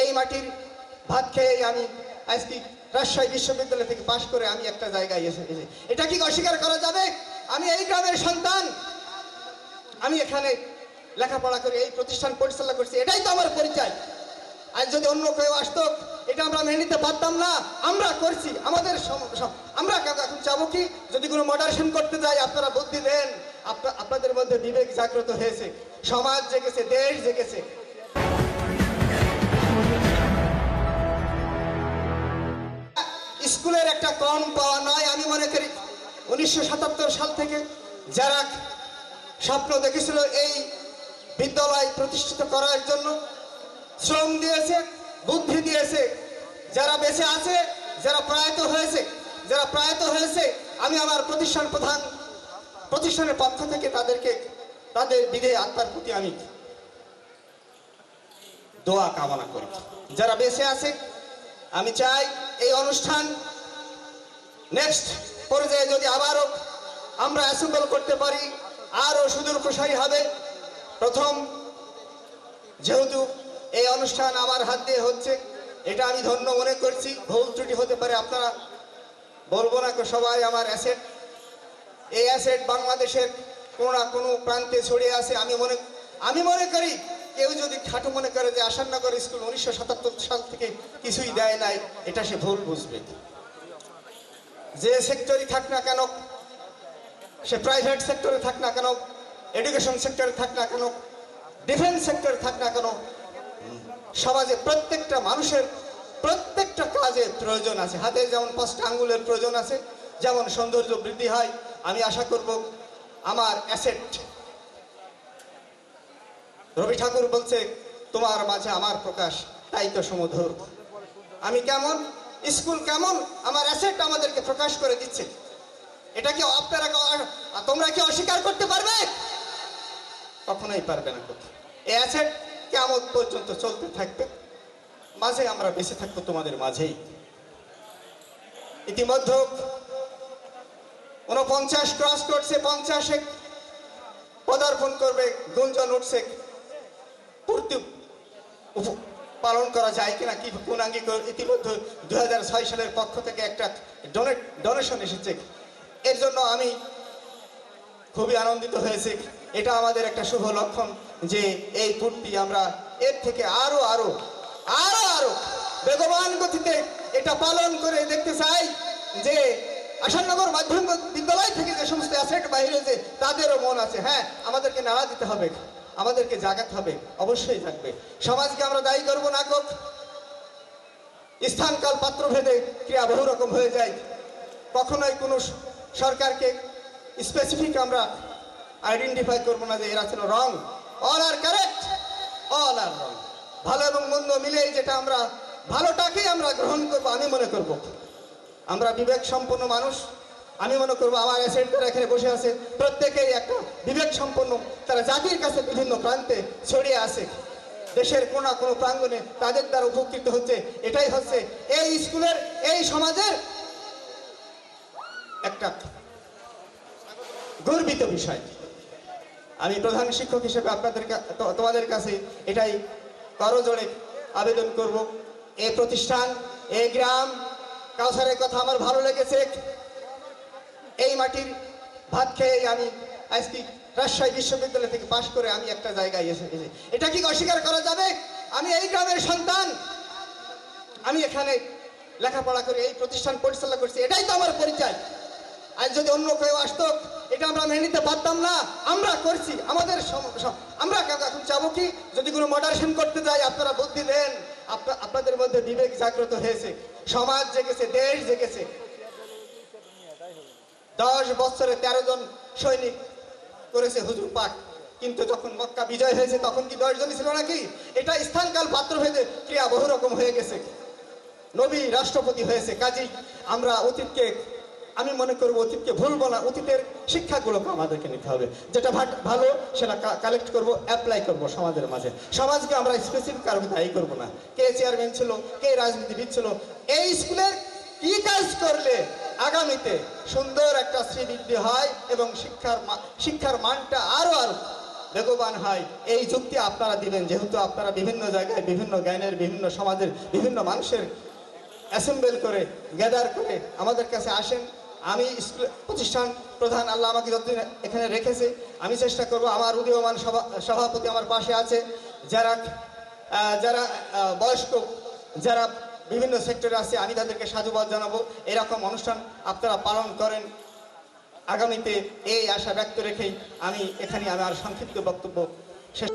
এই মাটির ভাত খেয়ে আমি আজকে রাজশাহী বিশ্ববিদ্যালয় থেকে পাশ করে আমি একটা জায়গায় এসেছি। এটা কি অস্বীকার করা যাবে? আমি এই গ্রামের সন্তান, আমি এখানে লেখাপড়া করে এই প্রতিষ্ঠান পরিচালনা করছি, এটাই তো আমার পরিচয়। আজ যদি অন্য কেউ আসতো, এটা আমরা মেনে নিতে পারতাম না। আমরা করছি, আমাদের আমরা এখন চাবো কি, যদি কোনো মডারেশন করতে যাই আপনারা বুদ্ধি দেন। আপনাদের মধ্যে বিবেক জাগ্রত হয়েছে, সমাজ জেগেছে, দেশ জেগেছে। স্কুলের একটা কম পাওয়া নয়। আমি মনে করি 1977 সাল থেকে যারা স্বপ্ন দেখেছিল এই বিদ্যালয় প্রতিষ্ঠিত করার জন্য, শ্রম দিয়েছে, বুদ্ধি দিয়েছে, যারা বেঁচে আছে, যারা প্রয়াত হয়েছে, আমি আমার প্রতিষ্ঠানের পক্ষ থেকে তাদের বিদেয় আত্মার প্রতি আমি দোয়া কামনা করি। যারা বেঁচে আছে, আমি চাই এই অনুষ্ঠান নেক্সট পর্যায়ে যদি আবারও আমরা অ্যাসেম্বল করতে পারি, আরও সুদূর প্রসারী হবে। প্রথম যেহেতু এই অনুষ্ঠান আমার হাত দিয়ে হচ্ছে, এটা আমি ধন্য মনে করছি। ভুল ত্রুটি হতে পারে, আপনারা বলবো না, সবাই আমার অ্যাসেট। এই অ্যাসেট বাংলাদেশের কোনো না কোনো প্রান্তে ছড়িয়ে আছে। আমি মনে করি কেউ যদি খাটো মনে করে যে আসাননগর স্কুল 1977 সাল থেকে কিছুই দেয় নাই, এটা সে ভুল বুঝবে। যে সেক্টরই থাক না কেন, সে প্রাইভেট সেক্টরে থাক না কেন, এডুকেশন সেক্টরে থাক না কেন, ডিফেন্স সেক্টরে থাক না কেন, সমাজে প্রত্যেকটা মানুষের প্রত্যেকটা কাজের প্রয়োজন আছে। হাতে যেমন 5টা আঙ্গুলের প্রয়োজন আছে, যেমন সৌন্দর্য বৃদ্ধি হয়। আমি আশা করব আমার অ্যাসেট, রবি ঠাকুর বলছে তোমার মাঝে আমার প্রকাশ, তাই তো সমধুর। আমি কেমন, স্কুল কেমন, আমার অ্যাসেট আমাদেরকে প্রকাশ করে দিচ্ছে। এটা কি তোমরা কি অস্বীকার করতে পারবে? কখনোই পারবে না। এই অ্যাসেট কিয়ামত পর্যন্ত চলতে থাকবে, মাঝে আমরা বেঁচে থাকবো তোমাদের মাঝেই। ইতিমধ্যে 49 ক্রস করছে, 50-এ পদার্পণ করবে, গুঞ্জন উঠছে। পূর্তি পালন করা যায় কিনা, কি পূর্ণাঙ্গিক। ইতিমধ্যে 2006 সালের পক্ষ থেকে একটা ডোনেশন এসেছে। এর জন্য আমি খুবই আনন্দিত হয়েছি। এটা আমাদের একটা শুভ লক্ষণ যে এই পূর্তি আমরা এর থেকে আরো আরো আরো আরো বেগবান গতিতে এটা পালন করে দেখতে চাই যে আসাননগর মাধ্যমিক বিদ্যালয় থেকে যে সমস্ত অ্যাসেট বাইরে যে তাদেরও মন আছে, হ্যাঁ আমাদেরকে নাড়া দিতে হবে, আমাদেরকে জাগাতে হবে, অবশ্যই থাকবে। সমাজকে আমরা দায়ী করবো না কোক, স্থানকাল পাত্র ভেদে ক্রিয়া বহু রকম হয়ে যায়। কখনোই কোনো সরকারকে স্পেসিফিক আমরা আইডেন্টিফাই করবো না যে এরা ছিল রং। অল আর কারেক্ট, অল আর রং। ভালো এবং মন্দ মিলেই যেটা আমরা ভালোটাকেই আমরা গ্রহণ করবো। আমি মনে করব আমরা বিবেক সম্পন্ন মানুষ। আমি মনে করবো আমার অ্যাসেট যারা এখানে বসে আছে প্রত্যেকেই একটা বিবেক সম্পন্ন, তারা জাতির কাছে বিভিন্ন প্রান্তে ছড়িয়ে আছে, দেশের কোনো না কোনো প্রাঙ্গণে তাদের দ্বারা উপকৃত হচ্ছে। এটাই হচ্ছে এই স্কুলের, এই সমাজের একটা গর্বিত বিষয়। আমি প্রধান শিক্ষক হিসেবে তোমাদের কাছে এটাই করজোড়ে আবেদন করব। এই প্রতিষ্ঠান, এই গ্রাম, কাউসারের কথা আমার ভালো লেগেছে। এই মাটির ভাত খেয়ে আমি আজকে রাজশাহী বিশ্ববিদ্যালয় থেকে পাশ করে আমি একটা জায়গায় এসেছি। এটা কি অস্বীকার করা যাবে? আমি এই গ্রামের সন্তান, আমি এখানে লেখাপড়া করে এই প্রতিষ্ঠান পরিচালনা করছি, এটাই তো আমার পরিচয়। আজ যদি অন্য কেউ আসতো, এটা আমরা মেনে নিতে পারতাম না। আমরা করছি, আমাদের আমরা এখন চাবো কি, যদি কোনো মডারেশন করতে যাই আপনারা বুদ্ধি দেন। আপনাদের মধ্যে বিবেক জাগ্রত হয়েছে, সমাজ জেগেছে, দেশ জেগেছে। 10 বছরে 13 জন সৈনিক করেছে হুজুর পাক, কিন্তু যখন মক্কা বিজয় হয়েছে তখন কি 10 জনই ছিল নাকি? এটা স্থানকাল পাত্রভেদে ক্রিয়া বহু রকম হয়ে গেছে। নবী রাষ্ট্রপতি হয়েছে। কাজেই আমরা অতীতকে, আমি মনে করবো অতীতকে ভুলবো না। অতীতের শিক্ষাগুলোকে আমাদেরকে নিতে হবে, যেটা ভালো সেটা কালেক্ট করব, অ্যাপ্লাই করব সমাজের মাঝে। সমাজকে আমরা স্পেসিফিক কারণে দায়ী করবো না, কে চেয়ারম্যান ছিল, কে রাজনীতিবিদ ছিল। এই স্কুলের কি কাজ করলে আগামীতে সুন্দর একটা শ্রীবৃদ্ধি হয় এবং শিক্ষার মানটা আরো আরো বেগবান হয়, এই যুক্তি আপনারা দিবেন, যেহেতু আপনারা বিভিন্ন জায়গায় বিভিন্ন জ্ঞানের, বিভিন্ন সমাজের, বিভিন্ন মানুষের অ্যাসেম্বল করে, গ্যাদার করে আমাদের কাছে আসেন। আমি স্কুল প্রতিষ্ঠান প্রধান, আল্লাহ আমাকে যতদিন এখানে রেখেছে, আমি চেষ্টা করব, আমার উদীয়মান সভাপতি আমার পাশে আছে, যারা যারা বয়স্ক, যারা বিভিন্ন সেক্টরে আছে, আমি তাদেরকে সাধুবাদ জানাবো। এরকম অনুষ্ঠান আপনারা পালন করেন আগামীতে, এই আশা ব্যক্ত রেখেই আমি এখানে আমার সংক্ষিপ্ত বক্তব্য শেষ।